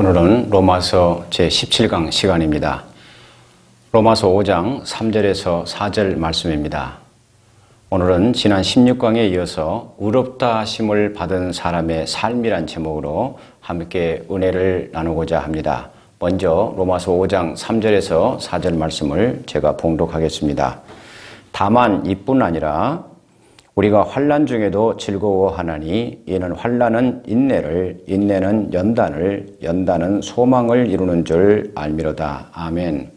오늘은 로마서 제17강 시간입니다. 로마서 5장 3절에서 4절 말씀입니다. 오늘은 지난 16강에 이어서 의롭다 하심을 받은 사람의 삶이란 제목으로 함께 은혜를 나누고자 합니다. 먼저 로마서 5장 3절에서 4절 말씀을 제가 봉독하겠습니다. 다만 이뿐 아니라 우리가 환난 중에도 즐거워하나니 이는 환난은 인내를, 인내는 연단을, 연단은 소망을 이루는 줄 알미로다. 아멘.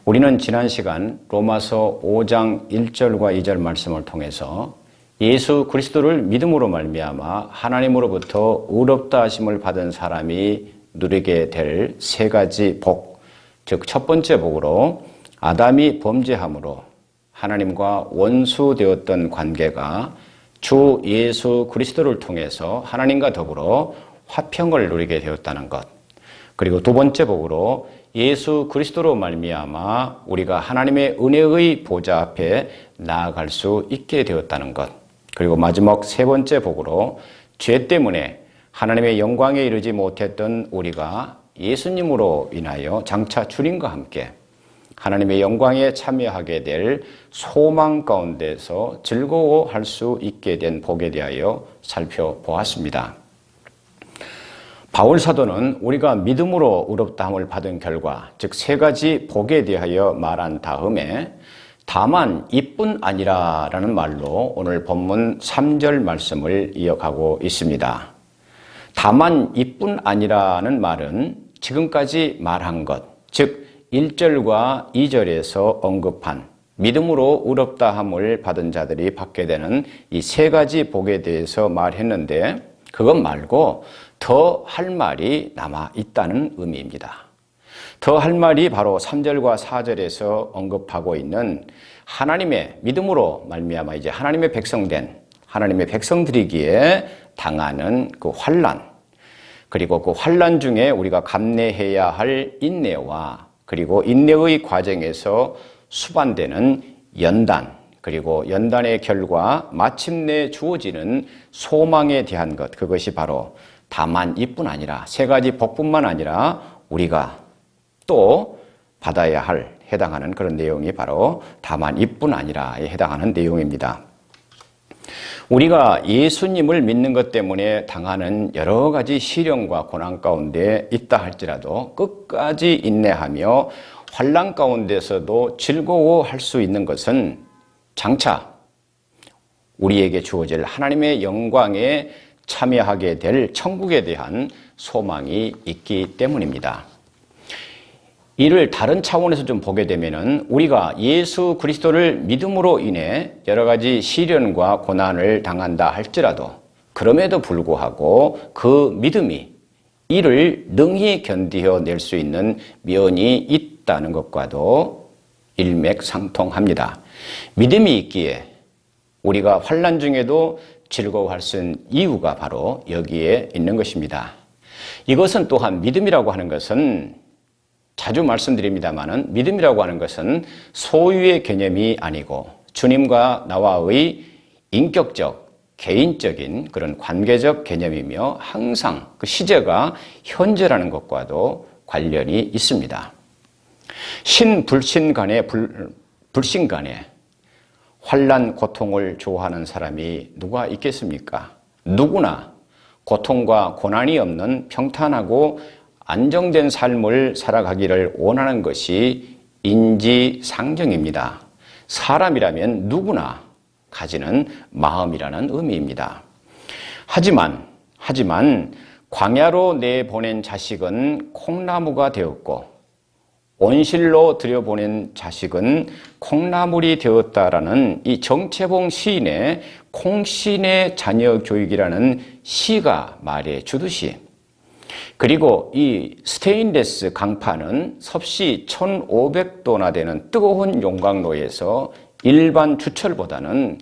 우리는 지난 시간 로마서 5장 1절과 2절 말씀을 통해서 예수 그리스도를 믿음으로 말미암아 하나님으로부터 의롭다 하심을 받은 사람이 누리게 될 세 가지 복, 즉 첫 번째 복으로 아담이 범죄함으로 하나님과 원수되었던 관계가 주 예수 그리스도를 통해서 하나님과 더불어 화평을 누리게 되었다는 것. 그리고 두 번째 복으로 예수 그리스도로 말미암아 우리가 하나님의 은혜의 보좌 앞에 나아갈 수 있게 되었다는 것. 그리고 마지막 세 번째 복으로 죄 때문에 하나님의 영광에 이르지 못했던 우리가 예수님으로 인하여 장차 주님과 함께 하나님의 영광에 참여하게 될 소망 가운데서 즐거워할 수 있게 된 복에 대하여 살펴보았습니다. 바울 사도는 우리가 믿음으로 의롭다함을 받은 결과, 즉 세 가지 복에 대하여 말한 다음에 다만 이뿐 아니라라는 말로 오늘 본문 3절 말씀을 이어가고 있습니다. 다만 이뿐 아니라는 말은 지금까지 말한 것, 즉 1절과 2절에서 언급한 믿음으로 의롭다함을 받은 자들이 받게 되는 이 세 가지 복에 대해서 말했는데 그것 말고 더 할 말이 남아 있다는 의미입니다. 더 할 말이 바로 3절과 4절에서 언급하고 있는 하나님의 믿음으로 말미암아 이제 하나님의 백성된 하나님의 백성들이기에 당하는 그 환난, 그리고 그 환난 중에 우리가 감내해야 할 인내와 그리고 인내의 과정에서 수반되는 연단, 그리고 연단의 결과 마침내 주어지는 소망에 대한 것, 그것이 바로 다만 이뿐 아니라 세 가지 복뿐만 아니라 우리가 또 받아야 할 해당하는 그런 내용이 바로 다만 이뿐 아니라에 해당하는 내용입니다. 우리가 예수님을 믿는 것 때문에 당하는 여러 가지 시련과 고난 가운데 있다 할지라도 끝까지 인내하며 환난 가운데서도 즐거워할 수 있는 것은 장차 우리에게 주어질 하나님의 영광에 참여하게 될 천국에 대한 소망이 있기 때문입니다. 이를 다른 차원에서 좀 보게 되면은 우리가 예수 그리스도를 믿음으로 인해 여러 가지 시련과 고난을 당한다 할지라도 그럼에도 불구하고 그 믿음이 이를 능히 견디어낼 수 있는 면이 있다는 것과도 일맥상통합니다. 믿음이 있기에 우리가 환난 중에도 즐거워할 수 있는 이유가 바로 여기에 있는 것입니다. 이것은 또한 믿음이라고 하는 것은 자주 말씀드립니다마는 믿음이라고 하는 것은 소유의 개념이 아니고 주님과 나와의 인격적, 개인적인 그런 관계적 개념이며 항상 그 시제가 현재라는 것과도 관련이 있습니다. 신불신 간에 불신 간에 환난 고통을 좋아하는 사람이 누가 있겠습니까? 누구나 고통과 고난이 없는 평탄하고 안정된 삶을 살아가기를 원하는 것이 인지상정입니다. 사람이라면 누구나 가지는 마음이라는 의미입니다. 하지만 광야로 내보낸 자식은 콩나무가 되었고 온실로 들여보낸 자식은 콩나물이 되었다라는 이 정채봉 시인의 콩신의 자녀 교육이라는 시가 말해 주듯이, 그리고 이 스테인레스 강판은 섭씨 1500도나 되는 뜨거운 용광로에서 일반 주철보다는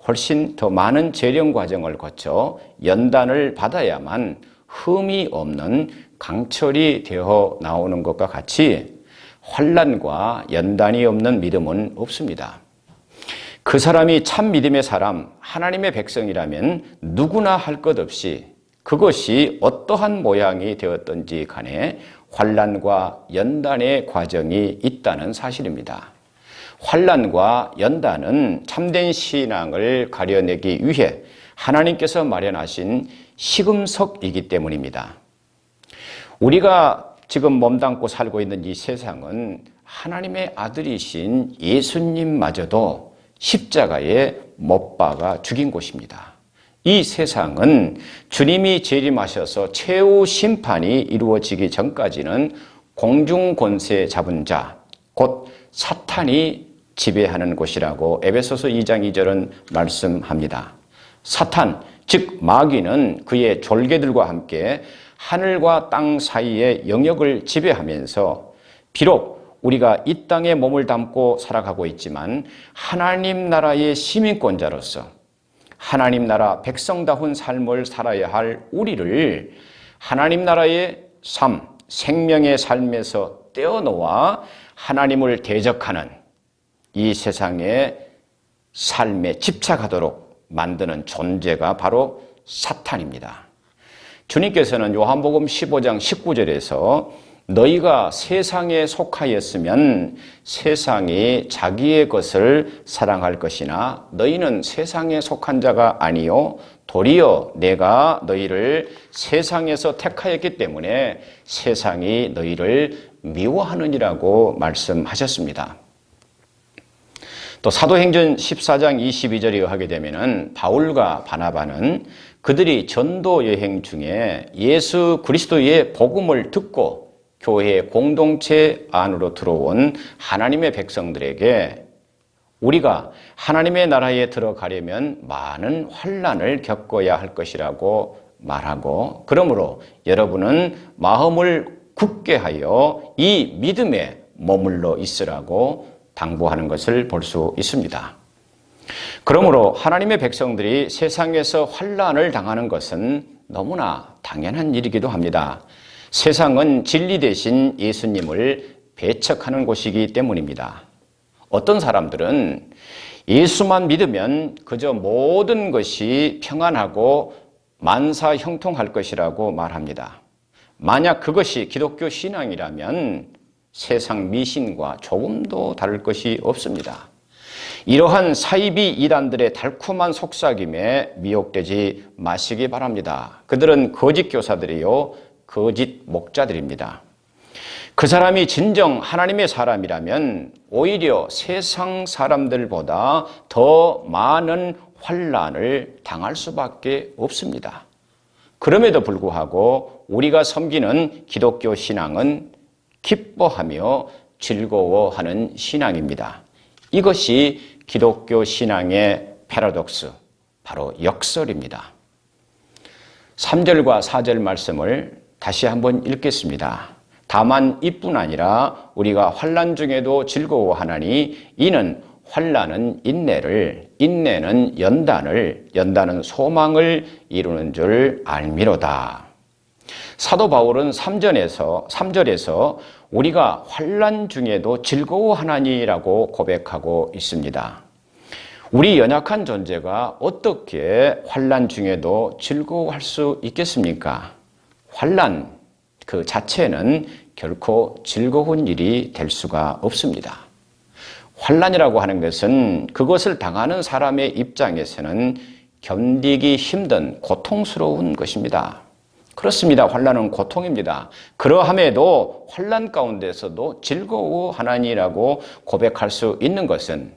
훨씬 더 많은 재련 과정을 거쳐 연단을 받아야만 흠이 없는 강철이 되어 나오는 것과 같이 환난과 연단이 없는 믿음은 없습니다. 그 사람이 참 믿음의 사람, 하나님의 백성이라면 누구나 할 것 없이 그것이 어떠한 모양이 되었든지 간에 환난과 연단의 과정이 있다는 사실입니다. 환난과 연단은 참된 신앙을 가려내기 위해 하나님께서 마련하신 시금석이기 때문입니다. 우리가 지금 몸담고 살고 있는 이 세상은 하나님의 아들이신 예수님마저도 십자가에 못 박아 죽인 곳입니다. 이 세상은 주님이 재림하셔서 최후 심판이 이루어지기 전까지는 공중 권세 잡은 자, 곧 사탄이 지배하는 곳이라고 에베소서 2장 2절은 말씀합니다. 사탄, 즉 마귀는 그의 졸개들과 함께 하늘과 땅 사이의 영역을 지배하면서 비록 우리가 이 땅에 몸을 담고 살아가고 있지만 하나님 나라의 시민권자로서 하나님 나라 백성다운 삶을 살아야 할 우리를 하나님 나라의 삶, 생명의 삶에서 떼어놓아 하나님을 대적하는 이 세상의 삶에 집착하도록 만드는 존재가 바로 사탄입니다. 주님께서는 요한복음 15장 19절에서 너희가 세상에 속하였으면 세상이 자기의 것을 사랑할 것이나 너희는 세상에 속한 자가 아니요 도리어 내가 너희를 세상에서 택하였기 때문에 세상이 너희를 미워하느니라고 말씀하셨습니다. 또 사도행전 14장 22절에 의하게 되면은 바울과 바나바는 그들이 전도 여행 중에 예수 그리스도의 복음을 듣고 교회 공동체 안으로 들어온 하나님의 백성들에게 우리가 하나님의 나라에 들어가려면 많은 환난을 겪어야 할 것이라고 말하고 그러므로 여러분은 마음을 굳게 하여 이 믿음에 머물러 있으라고 당부하는 것을 볼 수 있습니다. 그러므로 하나님의 백성들이 세상에서 환난을 당하는 것은 너무나 당연한 일이기도 합니다. 세상은 진리 대신 예수님을 배척하는 곳이기 때문입니다. 어떤 사람들은 예수만 믿으면 그저 모든 것이 평안하고 만사형통할 것이라고 말합니다. 만약 그것이 기독교 신앙이라면 세상 미신과 조금도 다를 것이 없습니다. 이러한 사이비 이단들의 달콤한 속삭임에 미혹되지 마시기 바랍니다. 그들은 거짓 교사들이요 거짓 목자들입니다. 그 사람이 진정 하나님의 사람이라면 오히려 세상 사람들보다 더 많은 환난을 당할 수밖에 없습니다. 그럼에도 불구하고 우리가 섬기는 기독교 신앙은 기뻐하며 즐거워하는 신앙입니다. 이것이 기독교 신앙의 패러독스, 바로 역설입니다. 3절과 4절 말씀을 다시 한번 읽겠습니다. 다만 이뿐 아니라 우리가 환난 중에도 즐거워하나니 이는 환난은 인내를, 인내는 연단을, 연단은 소망을 이루는 줄 알미로다. 사도 바울은 3절에서 우리가 환난 중에도 즐거워하나니라고 고백하고 있습니다. 우리 연약한 존재가 어떻게 환난 중에도 즐거워할 수 있겠습니까? 환난 그 자체는 결코 즐거운 일이 될 수가 없습니다. 환난이라고 하는 것은 그것을 당하는 사람의 입장에서는 견디기 힘든 고통스러운 것입니다. 그렇습니다. 환난은 고통입니다. 그러함에도 환난 가운데서도 즐거워하나니라고 고백할 수 있는 것은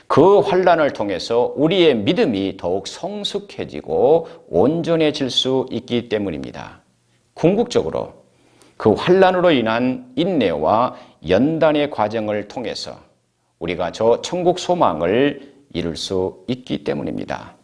그 환난을 통해서 우리의 믿음이 더욱 성숙해지고 온전해질 수 있기 때문입니다. 궁극적으로 그 환난으로 인한 인내와 연단의 과정을 통해서 우리가 저 천국 소망을 이룰 수 있기 때문입니다.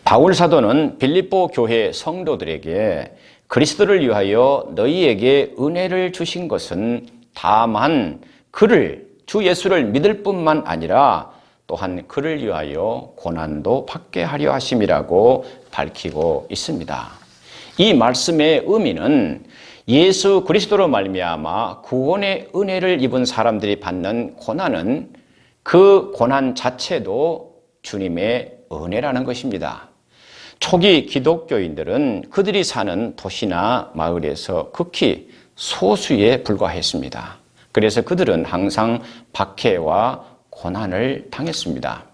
바울 사도는 빌립보 교회 성도들에게 그리스도를 위하여 너희에게 은혜를 주신 것은 다만 그를 주 예수를 믿을 뿐만 아니라 또한 그를 위하여 고난도 받게 하려 하심이라고 밝히고 있습니다. 이 말씀의 의미는 예수 그리스도로 말미암아 구원의 은혜를 입은 사람들이 받는 고난은 그 고난 자체도 주님의 은혜라는 것입니다. 초기 기독교인들은 그들이 사는 도시나 마을에서 극히 소수에 불과했습니다. 그래서 그들은 항상 박해와 고난을 당했습니다.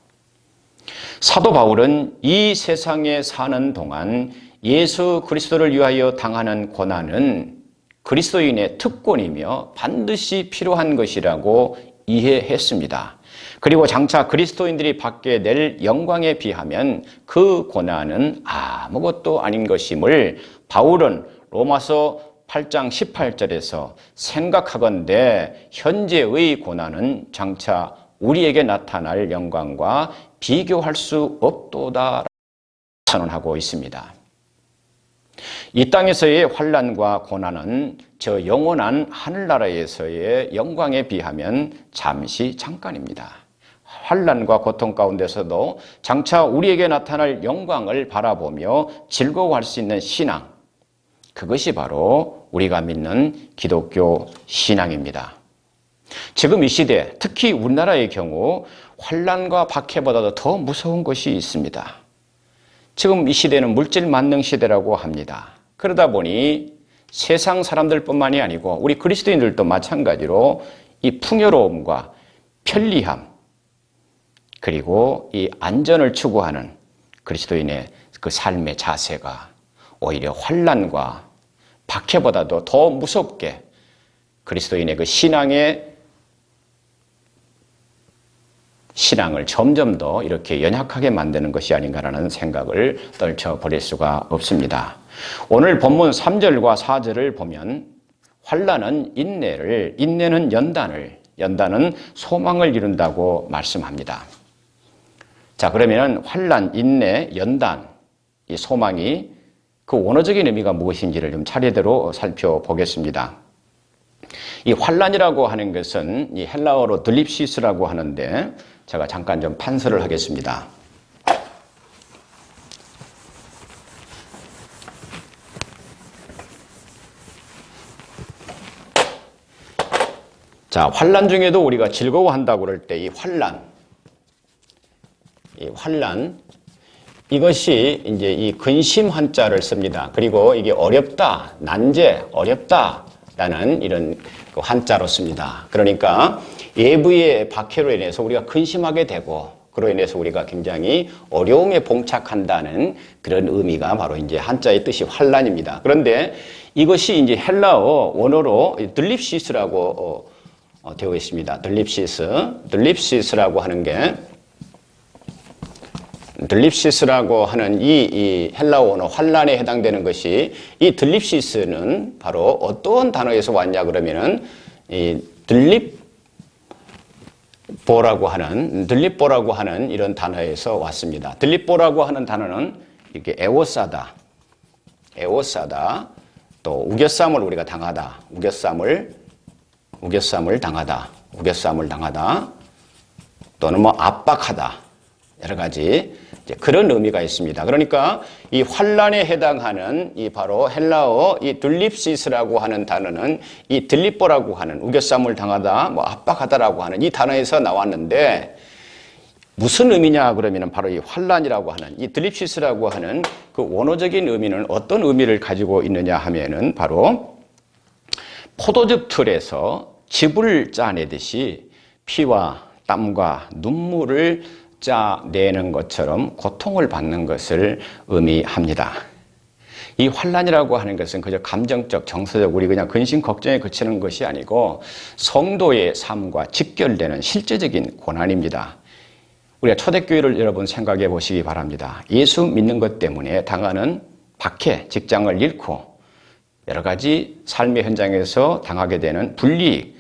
사도 바울은 이 세상에 사는 동안 예수 그리스도를 위하여 당하는 고난은 그리스도인의 특권이며 반드시 필요한 것이라고 이해했습니다. 그리고 장차 그리스도인들이 받게 될 영광에 비하면 그 고난은 아무것도 아닌 것임을 바울은 로마서 8장 18절에서 생각하건대 현재의 고난은 장차 우리에게 나타날 영광과 비교할 수 없도다 선언하고 있습니다. 이 땅에서의 환난과 고난은 저 영원한 하늘나라에서의 영광에 비하면 잠시 잠깐입니다. 환난과 고통 가운데서도 장차 우리에게 나타날 영광을 바라보며 즐거워할 수 있는 신앙, 그것이 바로 우리가 믿는 기독교 신앙입니다. 지금 이 시대, 특히 우리나라의 경우 환난과 박해보다도 더 무서운 것이 있습니다. 지금 이 시대는 물질 만능 시대라고 합니다. 그러다 보니 세상 사람들뿐만이 아니고 우리 그리스도인들도 마찬가지로 이 풍요로움과 편리함 그리고 이 안전을 추구하는 그리스도인의 그 삶의 자세가 오히려 환난과 박해보다도 더 무섭게 그리스도인의 그 신앙을 점점 더 이렇게 연약하게 만드는 것이 아닌가라는 생각을 떨쳐버릴 수가 없습니다. 오늘 본문 3절과 4절을 보면 환난은 인내는 연단은 소망을 이룬다고 말씀합니다. 자, 그러면 환난, 인내, 연단, 이 소망이 그 원어적인 의미가 무엇인지를 좀 차례대로 살펴보겠습니다. 이 환난이라고 하는 것은 이 헬라어로 들립시스라고 하는데 제가 잠깐 좀 판서를 하겠습니다. 자, 환난 중에도 우리가 즐거워한다고 그럴 때 이 환난 이것이 이제 이 근심 한자를 씁니다. 그리고 이게 어렵다, 난제, 어렵다라는 이런 그 한자로 씁니다. 그러니까 예부의 박해로 인해서 우리가 근심하게 되고 그로 인해서 우리가 굉장히 어려움에 봉착한다는 그런 의미가 바로 이제 한자의 뜻이 환난입니다. 그런데 이것이 이제 헬라어 원어로 들립시스라고 되어 있습니다. 들립시스라고 하는 게 들립시스라고 하는 이 헬라어 원어 환난에 해당되는 것이 이 들립시스는 바로 어떤 단어에서 왔냐 그러면은 이 들립보라고 하는 이런 단어에서 왔습니다. 들립보라고 하는 단어는 이렇게 애워싸다, 또 우겨쌈을 우리가 당하다, 우겨쌈을 당하다, 또는 뭐 압박하다, 여러 가지 그런 의미가 있습니다. 그러니까 이 환난에 해당하는 이 바로 헬라어 이 들립시스라고 하는 단어는 이 들립보라고 하는 우겨쌈을 당하다, 뭐 압박하다라고 하는 이 단어에서 나왔는데 무슨 의미냐 그러면은 바로 이 환난이라고 하는 이 들립시스라고 하는 그 원어적인 의미는 어떤 의미를 가지고 있느냐 하면은 바로 포도즙 틀에서 즙을 짜내듯이 피와 땀과 눈물을 짜내는 것처럼 고통을 받는 것을 의미합니다. 이 환난이라고 하는 것은 그저 감정적, 정서적 우리 그냥 근심 걱정에 그치는 것이 아니고 성도의 삶과 직결되는 실제적인 고난입니다. 우리가 초대교회를 여러분 생각해 보시기 바랍니다. 예수 믿는 것 때문에 당하는 박해, 직장을 잃고 여러 가지 삶의 현장에서 당하게 되는 불이익,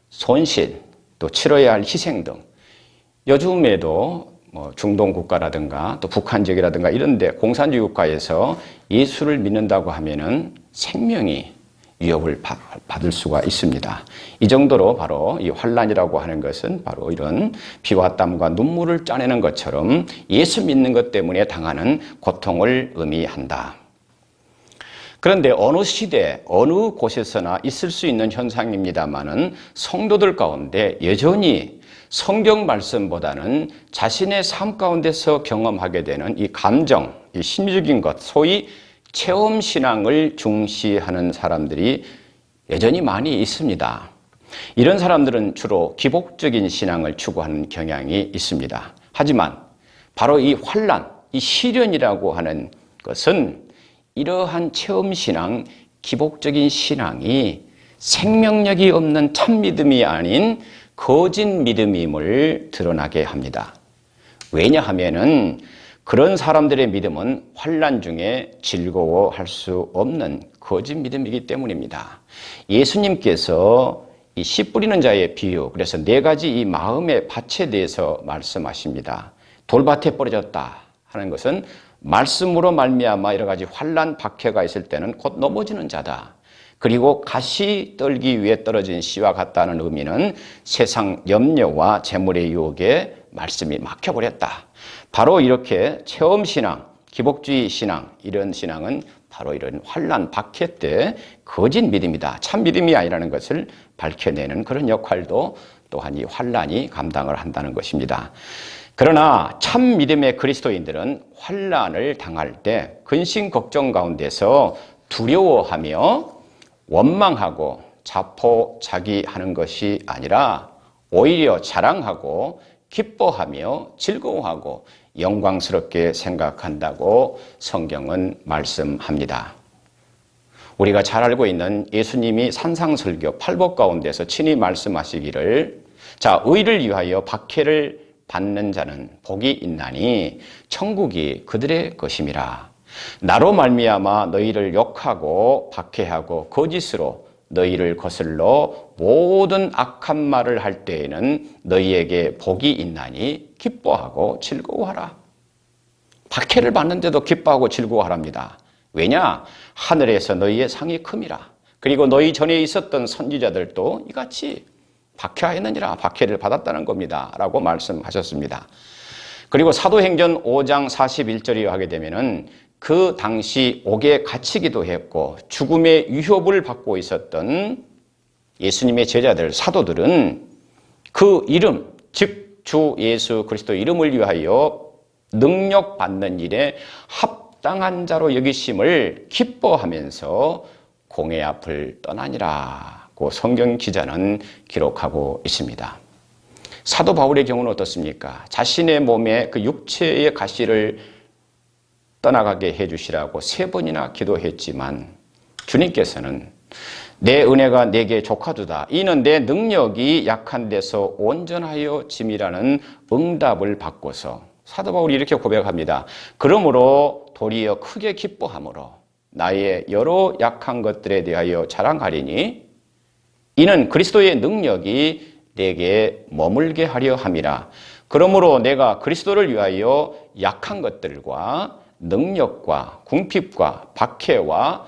손실, 또 치러야 할 희생 등 요즘에도 뭐 중동 국가라든가 또 북한 지역이라든가 이런 데 공산주의 국가에서 예수를 믿는다고 하면은 생명이 위협을 받을 수가 있습니다. 이 정도로 바로 이 환난이라고 하는 것은 바로 이런 피와 땀과 눈물을 짜내는 것처럼 예수 믿는 것 때문에 당하는 고통을 의미한다. 그런데 어느 시대, 어느 곳에서나 있을 수 있는 현상입니다만은 성도들 가운데 여전히 성경 말씀보다는 자신의 삶 가운데서 경험하게 되는 이 감정, 이 심리적인 것, 소위 체험신앙을 중시하는 사람들이 여전히 많이 있습니다. 이런 사람들은 주로 기복적인 신앙을 추구하는 경향이 있습니다. 하지만 바로 이 환난, 이 시련이라고 하는 것은 이러한 체험신앙, 기복적인 신앙이 생명력이 없는 참믿음이 아닌 거짓 믿음임을 드러나게 합니다. 왜냐하면은 그런 사람들의 믿음은 환난 중에 즐거워할 수 없는 거짓 믿음이기 때문입니다. 예수님께서 이 씨 뿌리는 자의 비유, 그래서 네 가지 이 마음의 밭에 대해서 말씀하십니다. 돌밭에 뿌려졌다 하는 것은 말씀으로 말미암아 여러 가지 환난 박해가 있을 때는 곧 넘어지는 자다. 그리고 가시 떨기 위해 떨어진 씨와 같다는 의미는 세상 염려와 재물의 유혹에 말씀이 막혀버렸다. 바로 이렇게 체험신앙, 기복주의 신앙, 이런 신앙은 바로 이런 환난 박해 때 거짓 믿음이다. 참 믿음이 아니라는 것을 밝혀내는 그런 역할도 또한 이 환난이 감당을 한다는 것입니다. 그러나 참 믿음의 그리스도인들은 환난을 당할 때 근심 걱정 가운데서 두려워하며 원망하고 자포자기하는 것이 아니라 오히려 자랑하고 기뻐하며 즐거워하고 영광스럽게 생각한다고 성경은 말씀합니다. 우리가 잘 알고 있는 예수님이 산상설교 8복 가운데서 친히 말씀하시기를 자, 의를 위하여 박해를 받는 자는 복이 있나니 천국이 그들의 것임이라. 나로 말미암아 너희를 욕하고 박해하고 거짓으로 너희를 거슬러 모든 악한 말을 할 때에는 너희에게 복이 있나니 기뻐하고 즐거워하라. 박해를 받는데도 기뻐하고 즐거워하랍니다. 왜냐? 하늘에서 너희의 상이 큼이라. 그리고 너희 전에 있었던 선지자들도 이같이 박해하였느니라. 박해를 받았다는 겁니다. 라고 말씀하셨습니다. 그리고 사도행전 5장 41절에 하게 되면은 그 당시 옥에 갇히기도 했고 죽음의 위협을 받고 있었던 예수님의 제자들, 사도들은 그 이름, 즉 주 예수 그리스도 이름을 위하여 능력받는 일에 합당한 자로 여기심을 기뻐하면서 공회 앞을 떠나니라고 성경 기자는 기록하고 있습니다. 사도 바울의 경우는 어떻습니까? 자신의 몸에 그 육체의 가시를 떠나가게 해주시라고 3번이나 기도했지만 주님께서는 내 은혜가 내게 족하도다. 이는 내 능력이 약한 데서 온전하여 짐이라는 응답을 받고서 사도 바울이 이렇게 고백합니다. 그러므로 도리어 크게 기뻐함으로 나의 여러 약한 것들에 대하여 자랑하리니 이는 그리스도의 능력이 내게 머물게 하려 함이라. 그러므로 내가 그리스도를 위하여 약한 것들과 능력과 궁핍과 박해와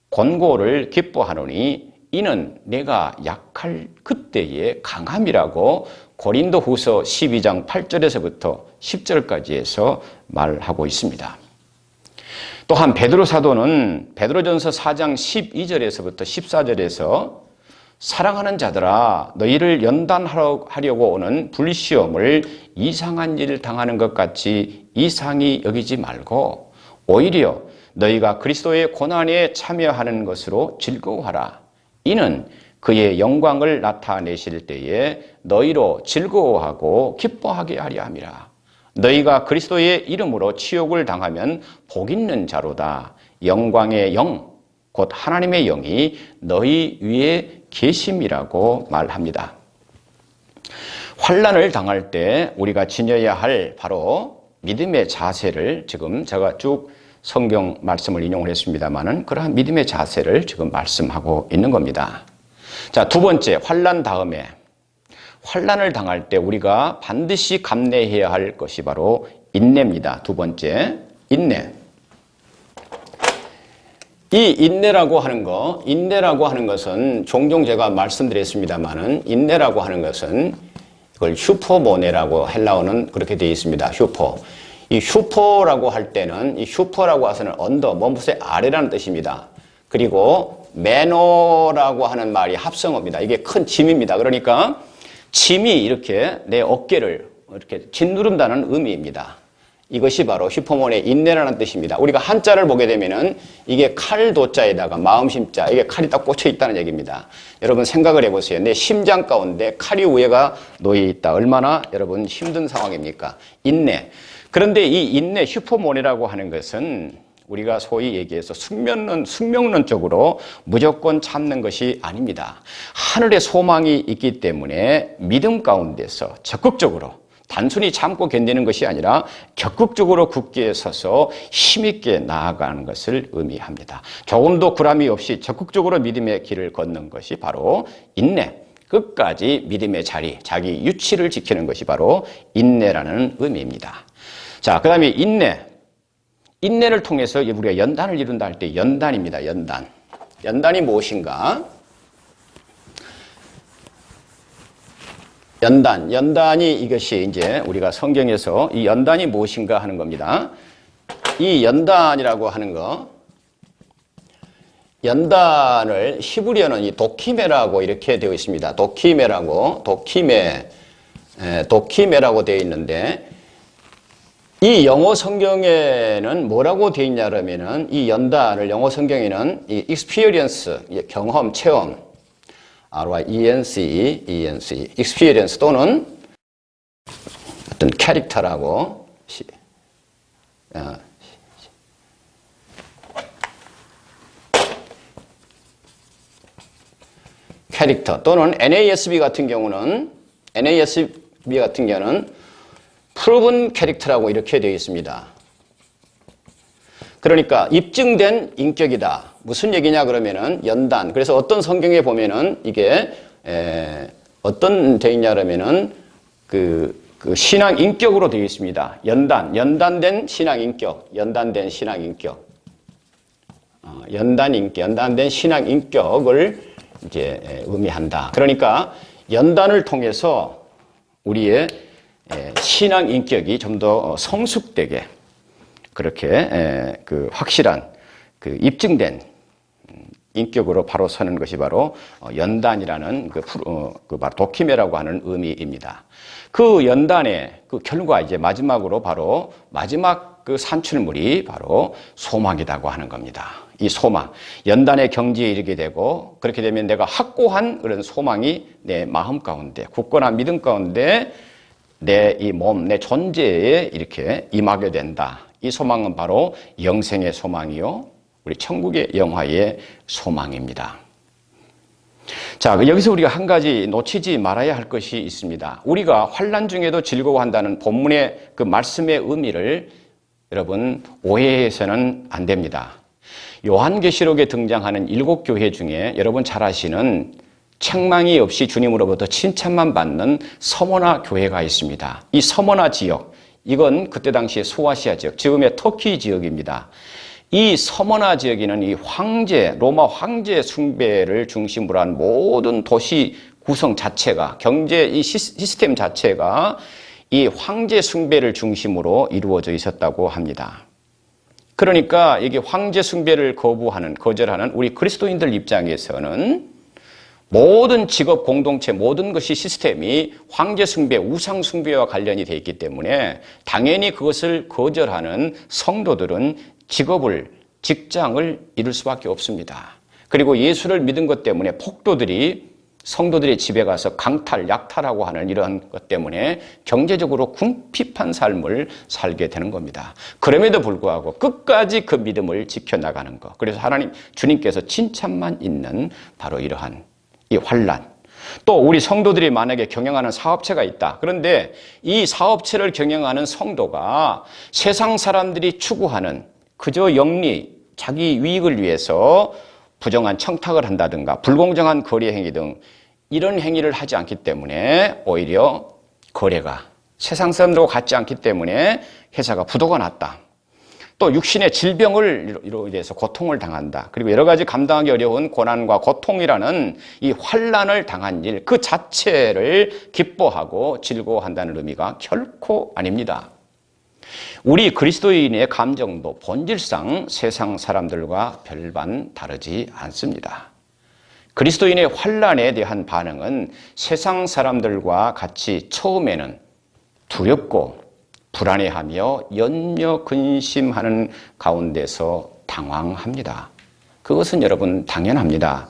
권고를 기뻐하노니 이는 내가 약할 그때의 강함이라고 고린도후서 12장 8절에서부터 10절까지 해서 말하고 있습니다. 또한 베드로 사도는 베드로전서 4장 12절에서부터 14절에서 사랑하는 자들아 너희를 연단하려고 오는 불시험을 이상한 일을 당하는 것 같이 이상히 여기지 말고 오히려 너희가 그리스도의 고난에 참여하는 것으로 즐거워하라. 이는 그의 영광을 나타내실 때에 너희로 즐거워하고 기뻐하게 하려 함이라. 너희가 그리스도의 이름으로 치욕을 당하면 복 있는 자로다. 영광의 영, 곧 하나님의 영이 너희 위에 계심이라고 말합니다. 환난을 당할 때 우리가 지녀야 할 바로 믿음의 자세를 지금 제가 쭉 성경 말씀을 인용을 했습니다만은 그러한 믿음의 자세를 지금 말씀하고 있는 겁니다. 자, 두 번째, 환난 다음에 환난을 당할 때 우리가 반드시 감내해야 할 것이 바로 인내입니다. 두 번째, 인내. 이 인내라고 하는 것은 종종 제가 말씀드렸습니다만은 인내라고 하는 것은 이걸 슈퍼모네라고 헬라어는 그렇게 되어 있습니다. 이 슈퍼라고 할 때는 이 슈퍼라고 해서는 언더, 몸붓의 아래라는 뜻입니다. 그리고 매너라고 하는 말이 합성어입니다. 이게 큰 짐입니다. 그러니까 짐이 이렇게 내 어깨를 이렇게 짓누른다는 의미입니다. 이것이 바로 슈퍼몬의 인내라는 뜻입니다. 우리가 한자를 보게 되면은 이게 칼도자에다가 마음심자, 이게 칼이 딱 꽂혀 있다는 얘기입니다. 여러분 생각을 해보세요. 내 심장 가운데 칼이 위에가 놓여 있다. 얼마나 여러분 힘든 상황입니까? 인내. 그런데 이 인내, 슈퍼몬이라고 하는 것은 우리가 소위 얘기해서 숙명론적으로 무조건 참는 것이 아닙니다. 하늘에 소망이 있기 때문에 믿음 가운데서 적극적으로 단순히 참고 견디는 것이 아니라 적극적으로 굳게 서서 힘있게 나아가는 것을 의미합니다. 조금도 구람이 없이 적극적으로 믿음의 길을 걷는 것이 바로 인내. 끝까지 믿음의 자리, 자기 유치를 지키는 것이 바로 인내라는 의미입니다. 자, 그 다음에 인내. 인내를 통해서 우리가 연단을 이룬다 할 때 연단입니다. 연단. 연단이 무엇인가? 연단이 이것이 이제 우리가 성경에서 이 연단이 무엇인가 하는 겁니다. 이 연단이라고 하는 거, 연단을 히브리어는 이 도키메라고 이렇게 되어 있습니다. 도키메라고 되어 있는데 이 영어 성경에는 뭐라고 되어 있냐 그러면은 이 연단을 영어 성경에는 이 experience, 경험, 체험, experience 또는 어떤 캐릭터라고 캐릭터 또는 NASB 같은 경우는 proven 캐릭터라고 이렇게 되어 있습니다. 그러니까 입증된 인격이다. 무슨 얘기냐 그러면은 연단. 그래서 어떤 성경에 보면은 이게 어떤 되어 있냐 그러면은 그 신앙 인격으로 되어 있습니다. 연단된 신앙 인격, 연단된 신앙 인격을 이제 의미한다. 그러니까 연단을 통해서 우리의 신앙 인격이 좀 더 성숙되게 그렇게 그 확실한 그 입증된 인격으로 바로 서는 것이 바로 연단이라는 바로 도키메라고 하는 의미입니다. 그 연단의 그 결과 이제 마지막으로 바로 마지막 그 산출물이 바로 소망이라고 하는 겁니다. 이 소망, 연단의 경지에 이르게 되고 그렇게 되면 내가 확고한 그런 소망이 내 마음 가운데 굳건한 믿음 가운데 내 이 몸, 내 존재에 이렇게 임하게 된다. 이 소망은 바로 영생의 소망이요, 우리 천국의 영화의 소망입니다. 자, 여기서 우리가 한 가지 놓치지 말아야 할 것이 있습니다. 우리가 환난 중에도 즐거워한다는 본문의 그 말씀의 의미를 여러분 오해해서는 안 됩니다. 요한계시록에 등장하는 7교회 중에 여러분 잘 아시는 책망이 없이 주님으로부터 칭찬만 받는 서머나 교회가 있습니다. 이 서머나 지역, 이건 그때 당시에 소아시아 지역, 지금의 터키 지역입니다. 이 서머나 지역에는 이 로마 황제 숭배를 중심으로 한 모든 도시 구성 자체가, 경제 이 시스템 자체가 이 황제 숭배를 중심으로 이루어져 있었다고 합니다. 그러니까 이게 황제 숭배를 거절하는 우리 그리스도인들 입장에서는 모든 직업 공동체, 모든 것이 시스템이 황제 숭배, 우상 숭배와 관련이 되어 있기 때문에 당연히 그것을 거절하는 성도들은 직장을 잃을 수밖에 없습니다. 그리고 예수를 믿은 것 때문에 폭도들이 성도들의 집에 가서 약탈하고 하는 이런 것 때문에 경제적으로 궁핍한 삶을 살게 되는 겁니다. 그럼에도 불구하고 끝까지 그 믿음을 지켜나가는 것. 그래서 주님께서 칭찬만 있는 바로 이러한 이 환난. 또 우리 성도들이 만약에 경영하는 사업체가 있다. 그런데 이 사업체를 경영하는 성도가 세상 사람들이 추구하는 그저 영리, 자기 이익을 위해서 부정한 청탁을 한다든가 불공정한 거래 행위 등 이런 행위를 하지 않기 때문에 오히려 거래가 세상 사람들과 같지 않기 때문에 회사가 부도가 났다. 또 육신의 질병으로 인해서 고통을 당한다. 그리고 여러 가지 감당하기 어려운 고난과 고통이라는 이 환난을 당한 일, 그 자체를 기뻐하고 즐거워한다는 의미가 결코 아닙니다. 우리 그리스도인의 감정도 본질상 세상 사람들과 별반 다르지 않습니다. 그리스도인의 환난에 대한 반응은 세상 사람들과 같이 처음에는 두렵고 불안해하며 염려 근심하는 가운데서 당황합니다. 그것은 여러분 당연합니다.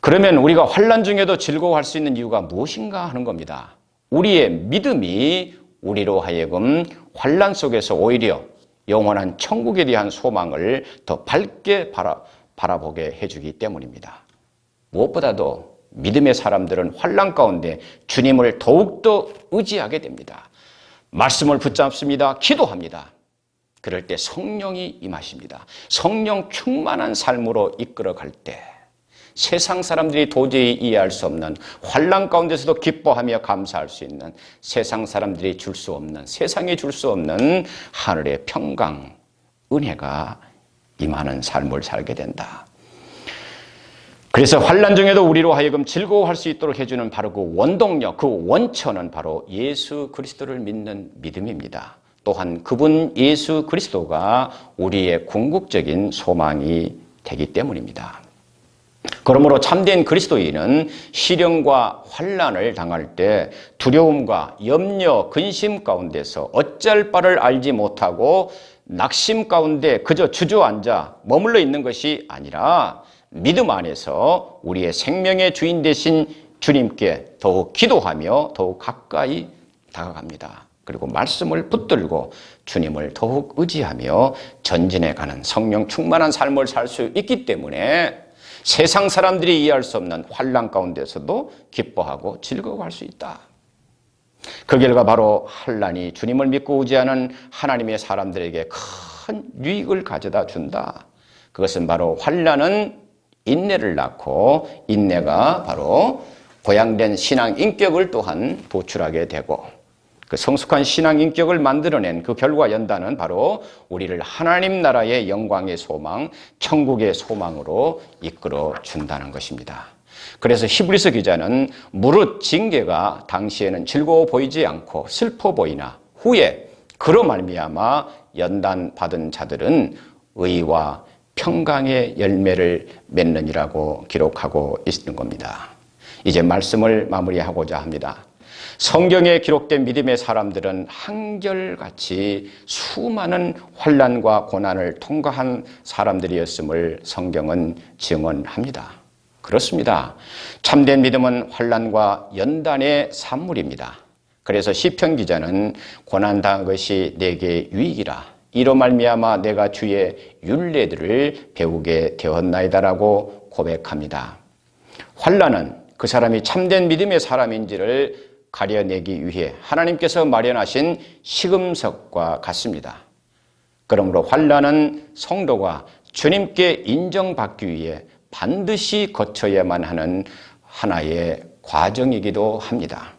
그러면 우리가 환난 중에도 즐거워할 수 있는 이유가 무엇인가 하는 겁니다. 우리의 믿음이 우리로 하여금 환난 속에서 오히려 영원한 천국에 대한 소망을 더 밝게 바라보게 해주기 때문입니다. 무엇보다도 믿음의 사람들은 환난 가운데 주님을 더욱더 의지하게 됩니다. 말씀을 붙잡습니다. 기도합니다. 그럴 때 성령이 임하십니다. 성령 충만한 삶으로 이끌어갈 때 세상 사람들이 도저히 이해할 수 없는 환난 가운데서도 기뻐하며 감사할 수 있는 세상 사람들이 줄 수 없는 세상에 줄 수 없는 하늘의 평강, 은혜가 임하는 삶을 살게 된다. 그래서 환난 중에도 우리로 하여금 즐거워할 수 있도록 해주는 바로 그 원동력, 그 원천은 바로 예수 그리스도를 믿는 믿음입니다. 또한 그분 예수 그리스도가 우리의 궁극적인 소망이 되기 때문입니다. 그러므로 참된 그리스도인은 시련과 환난을 당할 때 두려움과 염려, 근심 가운데서 어찌할 바를 알지 못하고 낙심 가운데 그저 주저앉아 머물러 있는 것이 아니라 믿음 안에서 우리의 생명의 주인 되신 주님께 더욱 기도하며 더욱 가까이 다가갑니다. 그리고 말씀을 붙들고 주님을 더욱 의지하며 전진해가는 성령 충만한 삶을 살 수 있기 때문에 세상 사람들이 이해할 수 없는 환난 가운데서도 기뻐하고 즐거워할 수 있다. 그 결과 바로 환난이 주님을 믿고 의지하는 하나님의 사람들에게 큰 유익을 가져다 준다. 그것은 바로 환난은 인내를 낳고 인내가 바로 고양된 신앙 인격을 또한 도출하게 되고 그 성숙한 신앙 인격을 만들어낸 그 결과 연단은 바로 우리를 하나님 나라의 영광의 소망, 천국의 소망으로 이끌어 준다는 것입니다. 그래서 히브리서 기자는 무릇 징계가 당시에는 즐거워 보이지 않고 슬퍼 보이나 후에 그로 말미암아 연단 받은 자들은 의와 평강의 열매를 맺느니라고 기록하고 있는 겁니다. 이제 말씀을 마무리하고자 합니다. 성경에 기록된 믿음의 사람들은 한결같이 수많은 환난과 고난을 통과한 사람들이었음을 성경은 증언합니다. 그렇습니다. 참된 믿음은 환난과 연단의 산물입니다. 그래서 시편 기자는 고난당한 것이 내게 유익이라 이로 말미암아 내가 주의 율례들을 배우게 되었나이다라고 고백합니다. 환난은 그 사람이 참된 믿음의 사람인지를 가려내기 위해 하나님께서 마련하신 시금석과 같습니다. 그러므로 환난은 성도가 주님께 인정받기 위해 반드시 거쳐야만 하는 하나의 과정이기도 합니다.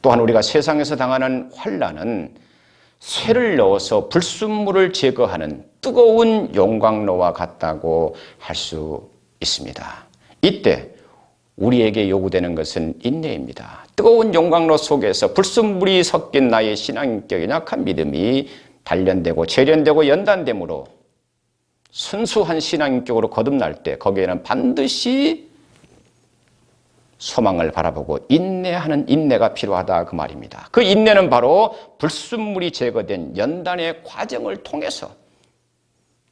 또한 우리가 세상에서 당하는 환난은 쇠를 넣어서 불순물을 제거하는 뜨거운 용광로와 같다고 할 수 있습니다. 이때 우리에게 요구되는 것은 인내입니다. 뜨거운 용광로 속에서 불순물이 섞인 나의 신앙격의 약한 믿음이 단련되고 재련되고 연단됨으로 순수한 신앙격으로 거듭날 때 거기에는 반드시 소망을 바라보고 인내하는 인내가 필요하다 그 말입니다. 그 인내는 바로 불순물이 제거된 연단의 과정을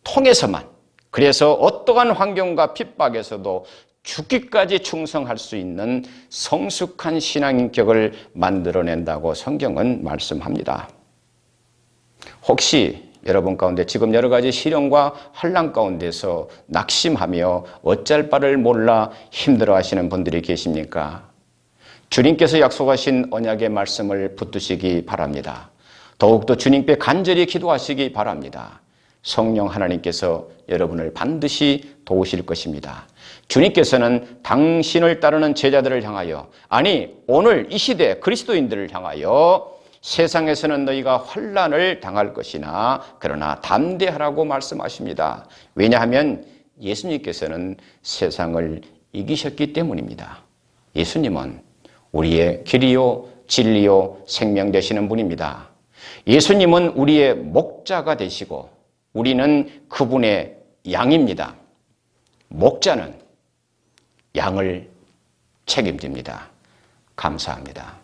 통해서만 그래서 어떠한 환경과 핍박에서도 죽기까지 충성할 수 있는 성숙한 신앙인격을 만들어낸다고 성경은 말씀합니다. 혹시 여러분 가운데 지금 여러 가지 시련과 환난 가운데서 낙심하며 어쩔 바를 몰라 힘들어하시는 분들이 계십니까? 주님께서 약속하신 언약의 말씀을 붙드시기 바랍니다. 더욱더 주님께 간절히 기도하시기 바랍니다. 성령 하나님께서 여러분을 반드시 도우실 것입니다. 주님께서는 당신을 따르는 제자들을 향하여 아니 오늘 이 시대 그리스도인들을 향하여 세상에서는 너희가 환난을 당할 것이나 그러나 담대하라고 말씀하십니다. 왜냐하면 예수님께서는 세상을 이기셨기 때문입니다. 예수님은 우리의 길이요 진리요 생명 되시는 분입니다. 예수님은 우리의 목자가 되시고 우리는 그분의 양입니다. 목자는 양을 책임집니다. 감사합니다.